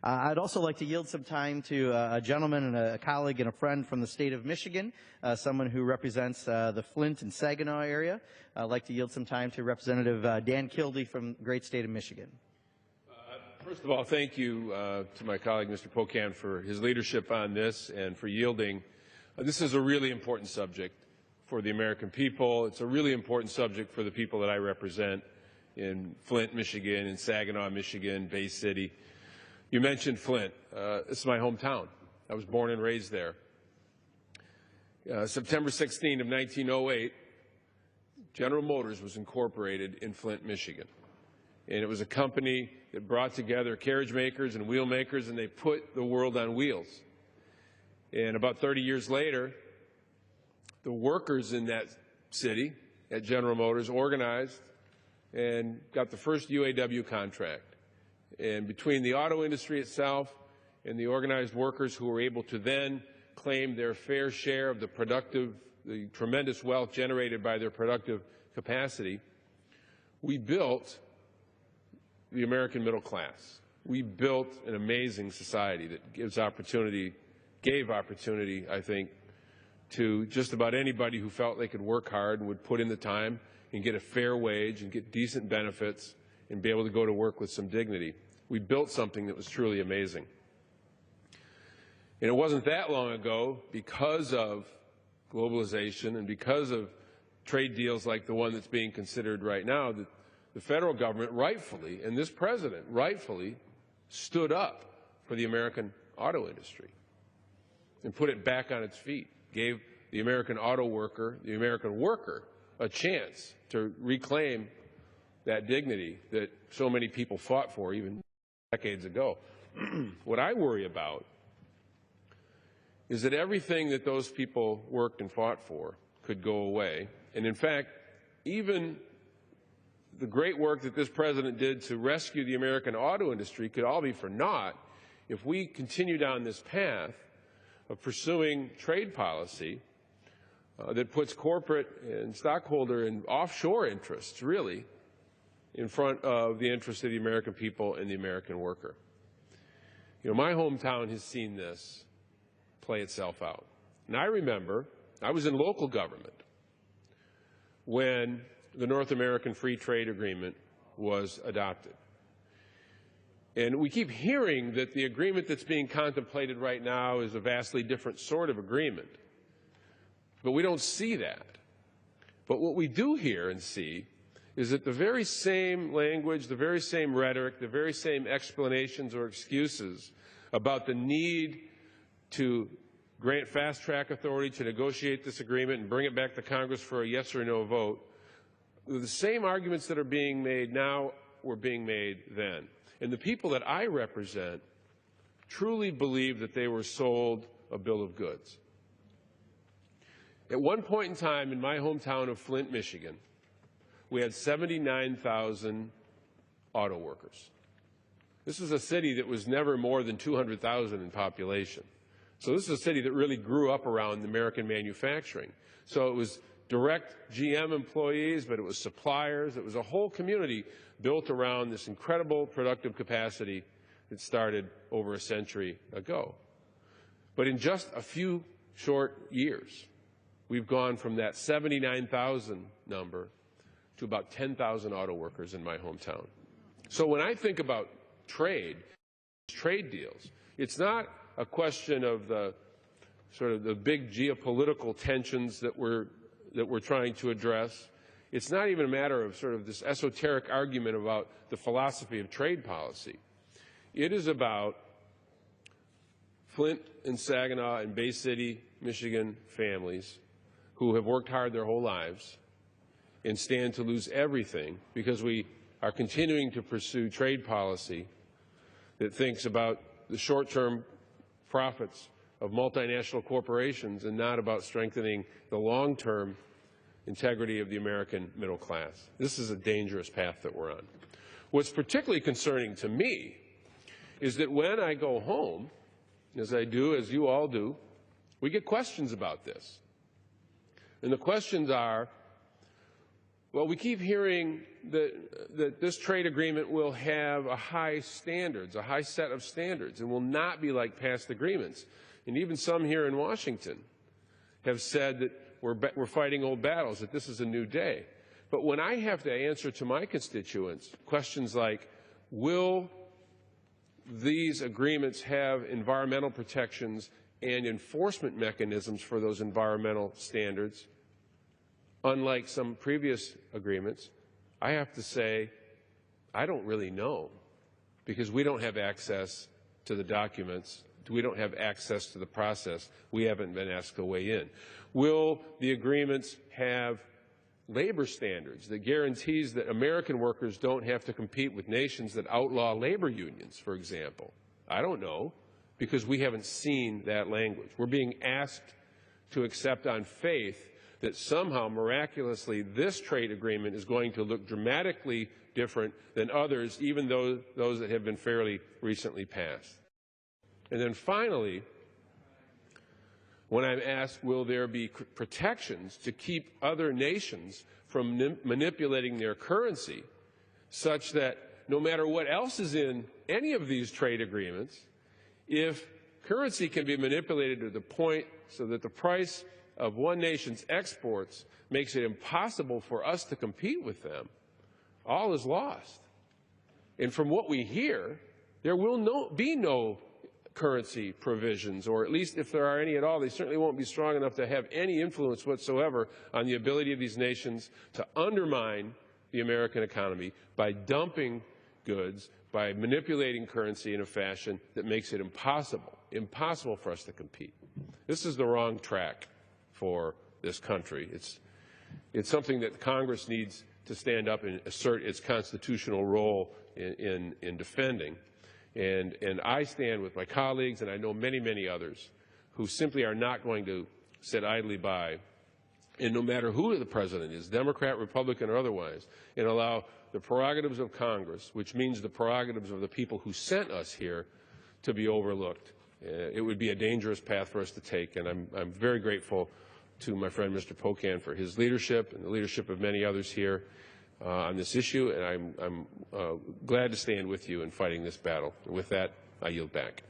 I'd also like to yield some time to a gentleman and a colleague and a friend from the state of Michigan, someone who represents the Flint and Saginaw area. I'd like to yield some time to Representative Dan Kildee from the great state of Michigan. First of all, thank you to my colleague, Mr. Pocan, for his leadership on this and for yielding. This is a really important subject for the American people. It's a really important subject for the people that I represent in Flint, Michigan, in Saginaw, Michigan, Bay City. You mentioned Flint. This is my hometown. I was born and raised there. September 16 of 1908, General Motors was incorporated in Flint, Michigan. And it was a company that brought together carriage makers and wheel makers, and they put the world on wheels. And about 30 years later, the workers in that city at General Motors organized and got the first UAW contract. And between the auto industry itself and the organized workers who were able to then claim their fair share of the tremendous wealth generated by their productive capacity, we built the American middle class. We built an amazing society that gave opportunity, I think, to just about anybody who felt they could work hard and would put in the time and get a fair wage and get decent benefits and be able to go to work with some dignity. We built something that was truly amazing. And it wasn't that long ago, because of globalization and because of trade deals like the one that's being considered right now, that the federal government rightfully, and this president rightfully, stood up for the American auto industry and put it back on its feet, gave the American auto worker, the American worker, a chance to reclaim that dignity that so many people fought for even decades ago. What I worry about is that everything that those people worked and fought for could go away. And in fact, even the great work that this president did to rescue the American auto industry could all be for naught if we continue down this path of pursuing trade policy that puts corporate and stockholder and offshore interests, really, in front of the interests of the American people and the American worker. You know, my hometown has seen this play itself out. And I remember, I was in local government when the North American Free Trade Agreement was adopted. And we keep hearing that the agreement that's being contemplated right now is a vastly different sort of agreement. But we don't see that. But what we do hear and see is that the very same language, the very same rhetoric, the very same explanations or excuses about the need to grant fast-track authority to negotiate this agreement and bring it back to Congress for a yes or no vote, the same arguments that are being made now were being made then. And the people that I represent truly believe that they were sold a bill of goods. At one point in time in my hometown of Flint, Michigan, we had 79,000 auto workers. This is a city that was never more than 200,000 in population. So this is a city that really grew up around American manufacturing. So it was direct GM employees, but it was suppliers. It was a whole community built around this incredible productive capacity that started over a century ago. But in just a few short years, we've gone from that 79,000 number to about 10,000 auto workers in my hometown. So when I think about trade deals, it's not a question of the sort of the big geopolitical tensions that we're trying to address. It's not even a matter of sort of this esoteric argument about the philosophy of trade policy. It is about Flint and Saginaw and Bay City, Michigan families who have worked hard their whole lives and stand to lose everything because we are continuing to pursue trade policy that thinks about the short-term profits of multinational corporations and not about strengthening the long-term integrity of the American middle class. This is a dangerous path that we're on. What's particularly concerning to me is that when I go home, as I do, as you all do, we get questions about this. And the questions are, Well, we keep hearing that this trade agreement will have a high set of standards, and will not be like past agreements. And even some here in Washington have said that we're fighting old battles, that this is a new day. But when I have to answer to my constituents questions like, will these agreements have environmental protections and enforcement mechanisms for those environmental standards, unlike some previous agreements, I have to say, I don't really know, because we don't have access to the documents. We don't have access to the process. We haven't been asked to weigh in. Will the agreements have labor standards that guarantees that American workers don't have to compete with nations that outlaw labor unions, for example? I don't know, because we haven't seen that language. We're being asked to accept on faith that somehow, miraculously, this trade agreement is going to look dramatically different than others, even those that have been fairly recently passed. And then finally, when I'm asked, will there be protections to keep other nations from manipulating their currency such that no matter what else is in any of these trade agreements, if currency can be manipulated to the point so that the price of one nation's exports makes it impossible for us to compete with them, all is lost. And from what we hear, there will be no currency provisions, or at least if there are any at all, they certainly won't be strong enough to have any influence whatsoever on the ability of these nations to undermine the American economy by dumping goods, by manipulating currency in a fashion that makes it impossible for us to compete. This is the wrong track for this country. It's something that Congress needs to stand up and assert its constitutional role in defending. And I stand with my colleagues, and I know many, many others, who simply are not going to sit idly by, and no matter who the president is, Democrat, Republican, or otherwise, and allow the prerogatives of Congress, which means the prerogatives of the people who sent us here, to be overlooked. It would be a dangerous path for us to take, and I'm very grateful to my friend Mr. Pocan for his leadership and the leadership of many others here on this issue, and I'm glad to stand with you in fighting this battle. And with that, I yield back.